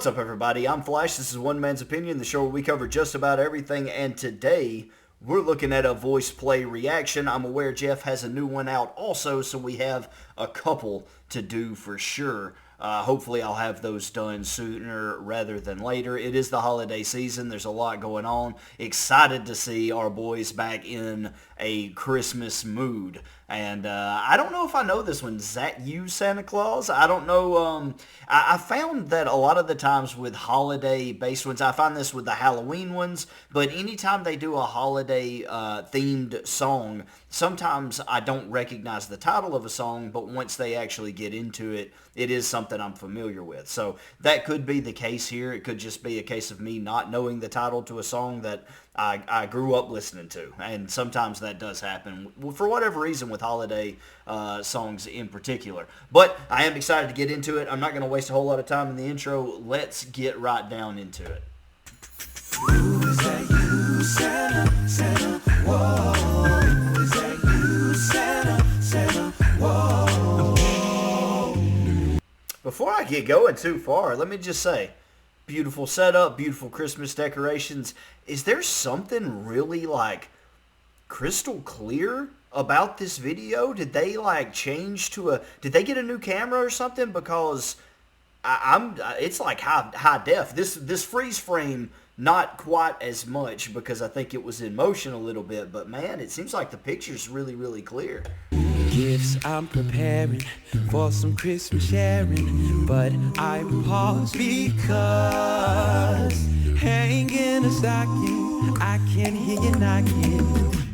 What's up, everybody? I'm Flash. This is One Man's Opinion, the show where we cover just about everything, and today we're looking at a Voiceplay reaction. I'm aware Jeff has a new one out also, so we have a couple to do for sure. Hopefully I'll have those done sooner rather than later. It is the holiday season. There's a lot going on. Excited to see our boys back in a Christmas mood. And I don't know if I know this one. Is that you, Santa Claus? I don't know. I found that a lot of the times with holiday-based ones, I find this with the Halloween ones, but anytime they do a holiday-themed song, sometimes I don't recognize the title of a song, but once they actually get into it, it is something I'm familiar with. So that could be the case here. It could just be a case of me not knowing the title to a song that I grew up listening to, and sometimes that does happen for whatever reason with holiday songs in particular. But I am excited to get into it. I'm not going to waste a whole lot of time in the intro. Let's get right down into it. Who is that you, Santa, Santa, whoa? Who is that you, Santa, Santa, whoa? Before I get going too far, let me just say, beautiful setup, beautiful Christmas decorations. Is there something really like crystal clear about this video? Did they like change to did they get a new camera or something? Because it's like high def. This freeze frame, not quite as much because I think it was in motion a little bit, but man, it seems like the picture's really, really clear. Gifts I'm preparing for some Christmas sharing, but I pause because hanging a stocking, I can hear you knocking.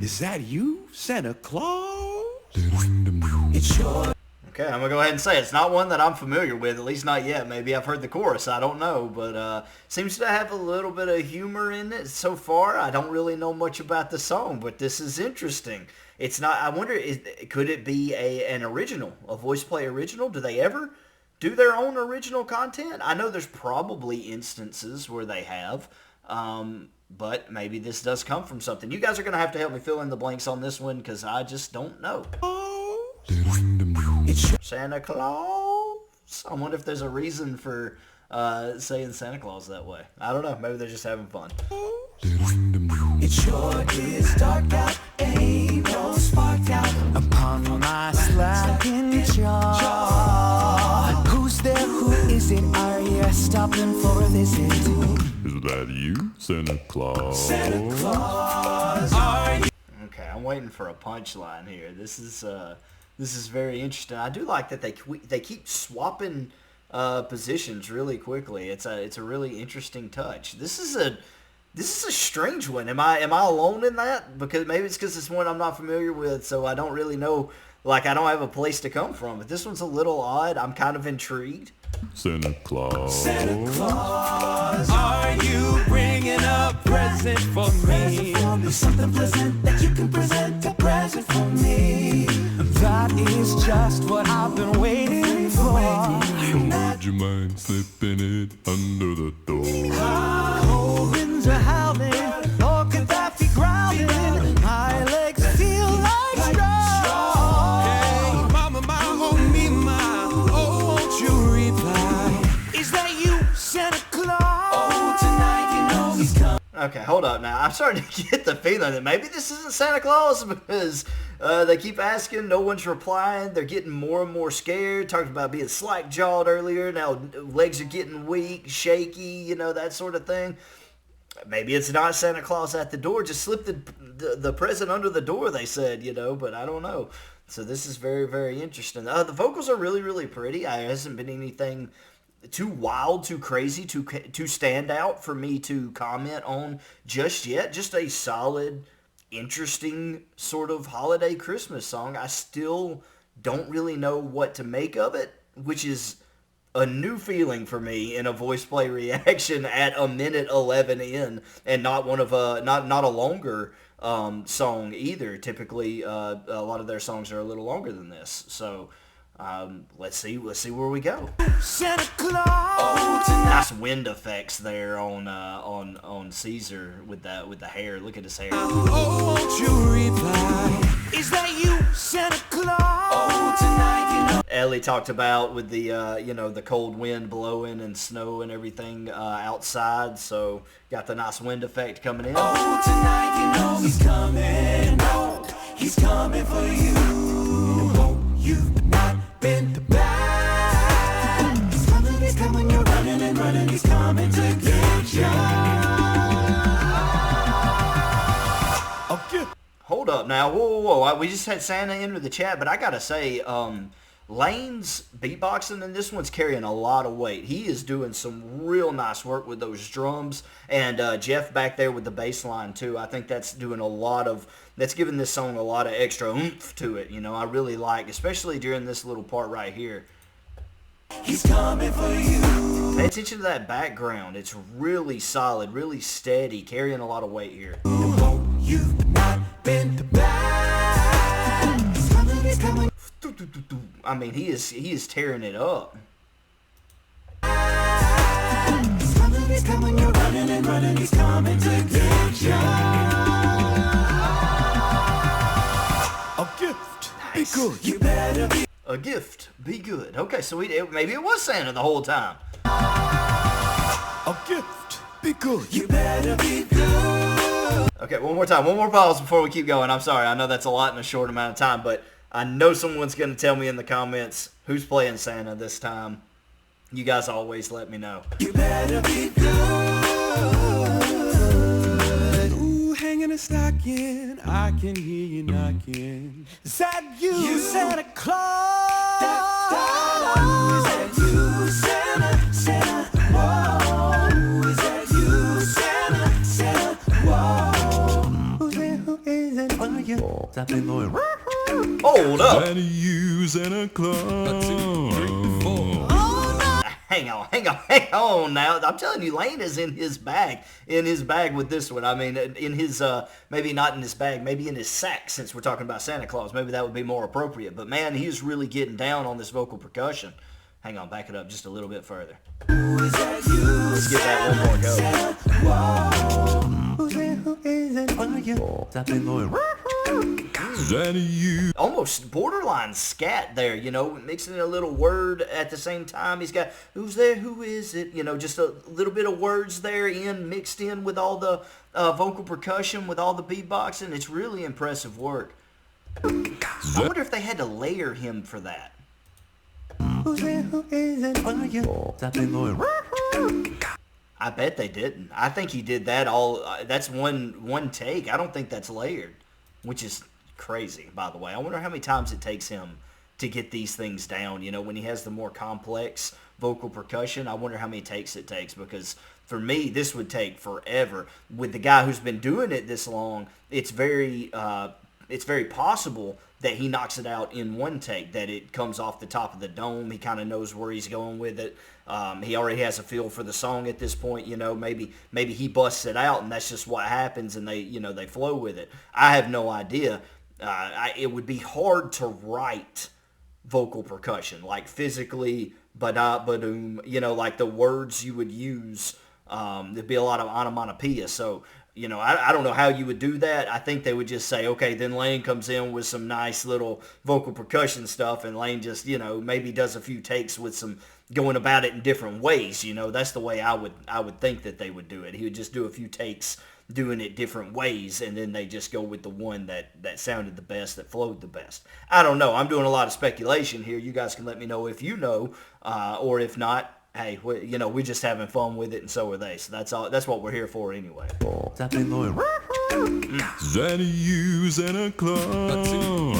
Is that you, Santa Claus? It's sure. Okay, I'm gonna go ahead and say it's not one that I'm familiar with, at least not yet. Maybe I've heard the chorus, I don't know, but seems to have a little bit of humor in it so far. I don't really know much about the song, but this is interesting. It's not, I wonder, could it be an original, a Voiceplay original? Do they ever do their own original content? I know there's probably instances where they have, but maybe this does come from something. You guys are going to have to help me fill in the blanks on this one because I just don't know. Santa Claus? I wonder if there's a reason for saying Santa Claus that way. I don't know. Maybe they're just having fun. It sure is dark out, ain't no spark out upon my slacking jaw. Who's there, who is it, are you stopping for a visit? Is that you, Santa Claus? Santa Claus, are you? Okay, I'm waiting for a punchline here. This is very interesting. I do like that they keep swapping positions really quickly. It's a really interesting touch. This is a strange one. Am I alone in that? Because maybe it's because it's one I'm not familiar with, so I don't really know. Like, I don't have a place to come from. But this one's a little odd. I'm kind of intrigued. Santa Claus. Santa Claus, are you bringing a present for me? Something pleasant that you can present, a present for me. That is just what I've been waiting for. Would you mind slipping it under the door? Cold winds are howling, look at that feet growling. My legs feel like straw. Hey, mama, my, oh me, my, oh, won't you reply? Is that you, Santa Claus? Oh, tonight you know he's coming. Okay, hold up now. I'm starting to get the feeling that maybe this isn't Santa Claus because they keep asking, no one's replying. They're getting more and more scared. Talked about being slack-jawed earlier. Now legs are getting weak, shaky, you know, that sort of thing. Maybe it's not Santa Claus at the door. Just slip the present under the door, they said, you know, but I don't know. So this is very, very interesting. The vocals are really, really pretty. There hasn't been anything too wild, too crazy, too stand out for me to comment on just yet. Just a solid, interesting sort of holiday Christmas song. I still don't really know what to make of it, which is a new feeling for me in a Voiceplay reaction at a minute 11 in, and not one of not a longer song either. Typically, a lot of their songs are a little longer than this. So let's see where we go. Santa Claus. Nice wind effects there on Caesar with the hair. Look at his hair. Oh, won't you reply? Is that you, Santa Claus? Oh, tonight you know. Ellie talked about with the the cold wind blowing and snow and everything outside. So got the nice wind effect coming in. Oh, tonight you know he's coming. Oh, he's coming for you. Oh, you've not been to bed. He's coming, you're running and running. He's coming to get you. Okay. Hold up now. Whoa. We just had Santa enter the chat, but I got to say, Lane's beatboxing in this one's carrying a lot of weight. He is doing some real nice work with those drums. And Jeff back there with the bass line, too. I think that's doing that's giving this song a lot of extra oomph to it. I really like, especially during this little part right here. He's coming for you. Pay attention to that background. It's really solid, really steady, carrying a lot of weight here. Oh, you've not been to bed. He's coming. I mean, he is tearing it up. He's coming, you're running and running. He's coming to get you. A gift. Nice. Be good. You better be. A gift. Be good. Okay, so maybe it was Santa the whole time. A gift. Be good. You better be good. Okay, one more time. One more pause before we keep going. I'm sorry. I know that's a lot in a short amount of time, but I know someone's going to tell me in the comments who's playing Santa this time. You guys always let me know. You better be good. Ooh, hanging a stocking. I can hear you knocking. Is that you, Santa Claus? Is that you, Santa? Whoa. Is that you, Santa? Whoa. Who is it for you? Stop it, Lord. Hold up. Santa you, Santa Claus. Hang on now. I'm telling you, Lane is in his bag with this one. I mean, in his, maybe not in his bag, maybe in his sack, since we're talking about Santa Claus. Maybe that would be more appropriate. But man, he's really getting down on this vocal percussion. Hang on, back it up just a little bit further. Let's give that one more go. Who is it for you? Stop it, Lord. Santa you. Almost borderline scat there, mixing a little word at the same time. He's got, who's there, who is it? Just a little bit of words there mixed in with all the vocal percussion, with all the beatboxing. It's really impressive work. I wonder if they had to layer him for that. Who's there, who is it for you? Stop it, Lord. I bet they didn't. I think he did that all. That's one take. I don't think that's layered, which is crazy, by the way. I wonder how many times it takes him to get these things down. When he has the more complex vocal percussion, I wonder how many takes it takes, because for me, this would take forever. With the guy who's been doing it this long, it's very possible that he knocks it out in one take, that it comes off the top of the dome. He kind of knows where he's going with it. He already has a feel for the song at this point. Maybe he busts it out, and that's just what happens, and they flow with it. I have no idea. It would be hard to write vocal percussion, like physically, ba-da, ba-doom, like the words you would use. There'd be a lot of onomatopoeia, so I don't know how you would do that. I think they would just say, okay, then Lane comes in with some nice little vocal percussion stuff, and Lane just, maybe does a few takes with some going about it in different ways. That's the way I would think that they would do it. He would just do a few takes doing it different ways, and then they just go with the one that sounded the best, that flowed the best. I don't know. I'm doing a lot of speculation here. You guys can let me know if you know, or if not. Hey, we're just having fun with it, and so are they. So that's all. That's what we're here for, anyway. Stop it, Lord. Santa you, Santa Claus. Oh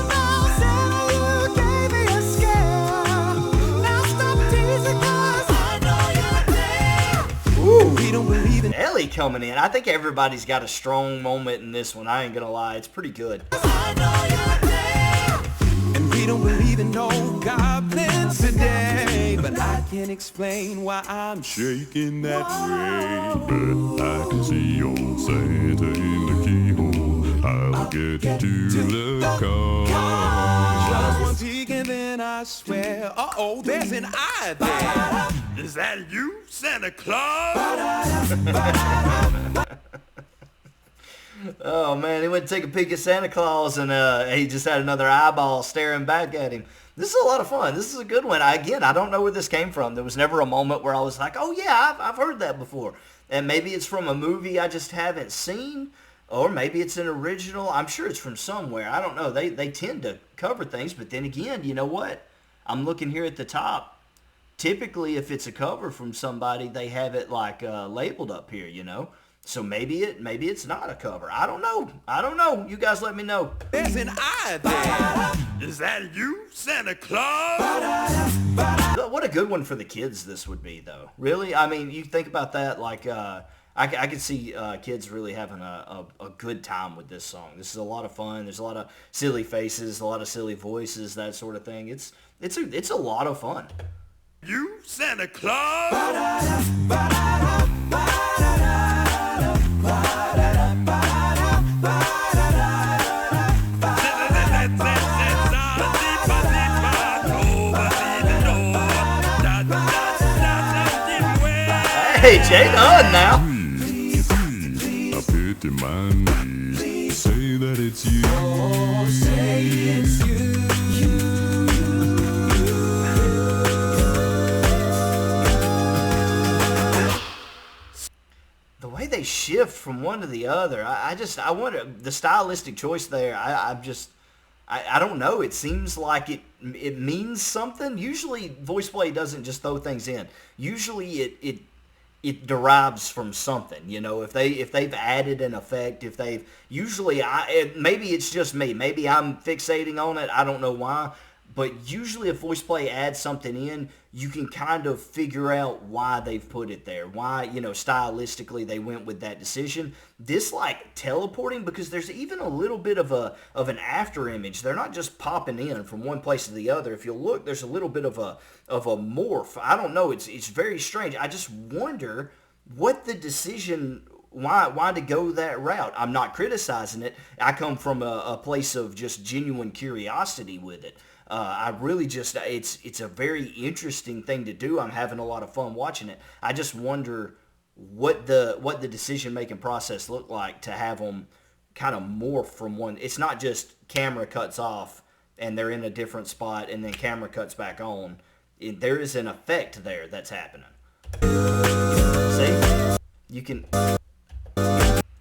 no, Santa, you gave me a scare. Now stop teasing, 'cause I know you're there. We don't believe in Ellie coming in. I think everybody's got a strong moment in this one. I ain't gonna lie, it's pretty good. I know you're there. And we don't believe in no goblins today. But I can't explain why I'm Shaking that way, but I can see old Santa in the keyhole. I'll get to the car. just one peek and then I swear, uh-oh, there's an eye there. Is that you, Santa Claus? Oh man, he went to take a peek at Santa Claus and he just had another eyeball staring back at him. This is a lot of fun. This is a good one. Again, I don't know where this came from. There was never a moment where I was like, oh yeah, I've heard that before. And maybe it's from a movie I just haven't seen, or maybe it's an original. I'm sure it's from somewhere. I don't know. They tend to cover things, but then again, you know what? I'm looking here at the top. Typically, if it's a cover from somebody, they have it like labeled up here, you know. So maybe it's not a cover. I don't know. You guys let me know. There's an eye there. Is that you, Santa Claus? What a good one for the kids this would be, though. Really? I mean, you think about that, like, I could see kids really having a good time with this song. This is a lot of fun. There's a lot of silly faces, a lot of silly voices, that sort of thing. It's a lot of fun. You, Santa Claus? Hey, Jay Dunn now. I pity my knees. Say that it's you. The way they shift from one to the other, I wonder the stylistic choice there. I don't know. It seems like it means something. Usually, Voiceplay doesn't just throw things in. Usually, it derives from something. You know, if they've added an effect, if they've usually maybe it's just me. Maybe I'm fixating on it. I don't know why. But usually if Voiceplay adds something in, you can kind of figure out why they've put it there. Why, you know, stylistically they went with that decision. This like teleporting, because there's even a little bit of an after image. They're not just popping in from one place to the other. If you look, there's a little bit of a morph. I don't know. It's very strange. I just wonder what the decision, why to go that route. I'm not criticizing it. I come from a place of just genuine curiosity with it. I really just, it's a very interesting thing to do. I'm having a lot of fun watching it. I just wonder what the decision-making process looked like to have them kind of morph from one. It's not just camera cuts off and they're in a different spot and then camera cuts back on. There is an effect there that's happening. See? You can...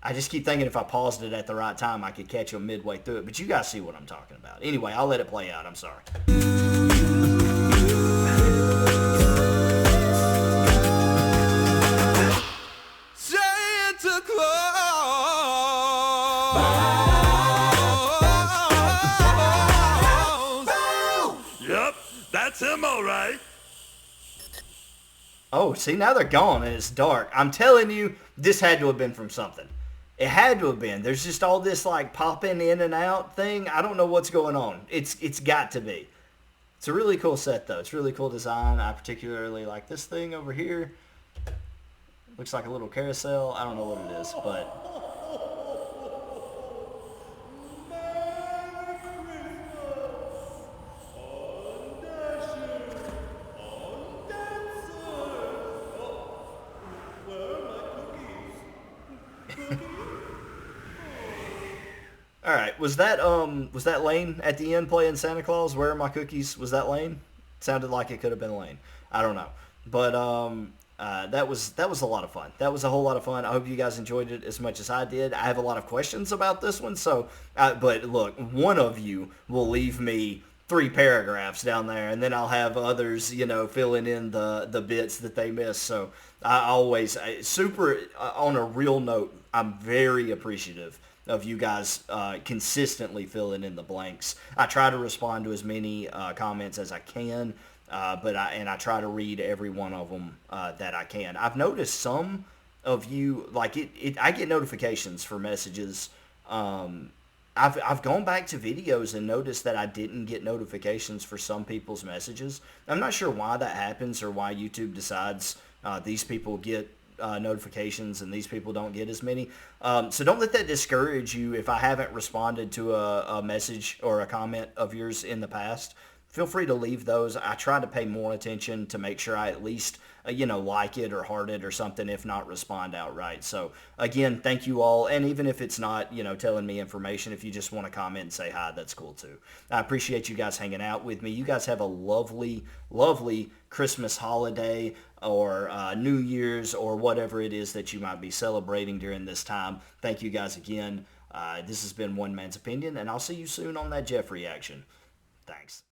I just keep thinking if I paused it at the right time, I could catch them midway through it. But you guys see what I'm talking about. Anyway, I'll let it play out. I'm sorry. Santa Claus. Yep, that's him, all right. Oh, see, now they're gone and it's dark. I'm telling you, this had to have been from something. It had to have been. There's just all this like popping in and out thing. I don't know what's going on. It's got to be. It's a really cool set though. It's really cool design. I particularly like this thing over here. Looks like a little carousel. I don't know what it is, but... All right, was that Lane at the end playing Santa Claus? Where are my cookies? Was that Lane? Sounded like it could have been Lane. I don't know, but that was a lot of fun. That was a whole lot of fun. I hope you guys enjoyed it as much as I did. I have a lot of questions about this one, so but look, one of you will leave me 3 paragraphs down there, and then I'll have others, you know, filling in the bits that they miss. So I always on a real note, I'm very appreciative of you guys consistently filling in the blanks. I try to respond to as many comments as I can, but I try to read every one of them that I can. I've noticed some of you, like I get notifications for messages. I've gone back to videos and noticed that I didn't get notifications for some people's messages. I'm not sure why that happens or why YouTube decides these people get notifications and these people don't get as many. So don't let that discourage you if I haven't responded to a message or a comment of yours in the past. feel free to leave those. I try to pay more attention to make sure I at least, like it or heart it or something, if not respond outright. So again, thank you all. And even if it's not, telling me information, if you just want to comment and say hi, that's cool too. I appreciate you guys hanging out with me. You guys have a lovely, lovely Christmas holiday or New Year's or whatever it is that you might be celebrating during this time. Thank you guys again. This has been One Man's Opinion, and I'll see you soon on that Jeff reaction. Thanks.